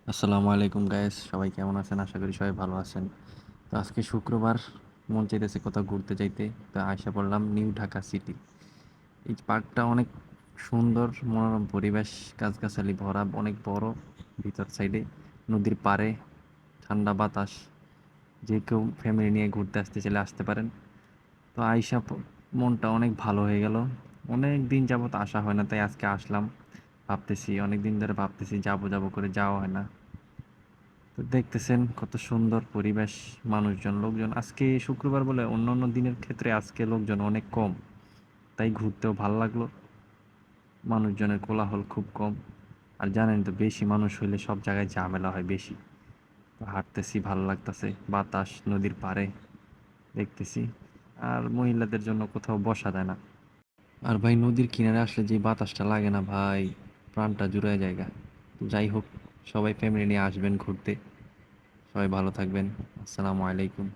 আসসালামু আলাইকুম গাইস, সবাই কেমন আছেন? আশা করি সবাই ভালো আছেন। তো আজকে শুক্রবার, মন চাইতেছে কোথাও ঘুরতে যাইতে। তো আইসা পড়লাম নিউ ঢাকা সিটি। এই পার্কটা অনেক সুন্দর, মনোরম পরিবেশ, গাছগাছালি ভরা, অনেক বড়। ভিতর সাইডে নদীর পাড়ে ঠান্ডা বাতাস। যে কেউ ফ্যামিলি নিয়ে ঘুরতে আসতে চাইলে আসতে পারেন। তো মনটা অনেক ভালো হয়ে গেল। অনেক দিন যাবত আসা হয় না, তাই আজকে আসলাম। ভাবতেছি, অনেক দিন ধরে ভাবতেছি যাবো যাবো করে যাওয়া হয় না। তো দেখতেছেন কত সুন্দর পরিবেশ, মানুষজন, লোকজন। আজকে শুক্রবার বলে অন্য অন্য দিনের ক্ষেত্রে আজকে লোকজন অনেক কম, তাই ঘুরতেও ভালো লাগলো। মানুষজনের কোলাহল খুব কম। আর জানেন তো, বেশি মানুষ হইলে সব জায়গায় ঝামেলা হয় বেশি। তো হাঁটতেছি, ভালো লাগতেছে, বাতাস, নদীর পাড়ে দেখতেছি। আর মহিলাদের জন্য কোথাও বসা যায় না। আর ভাই, নদীর কিনারে আসলে যে বাতাসটা লাগে না ভাই, প্রাণটা জুড়ায় জায়গা। যাই হোক, সবাই ফ্যামিলি নিয়ে আসবেন ঘুরতে। সবাই ভালো থাকবেন। আসসালামু আলাইকুম।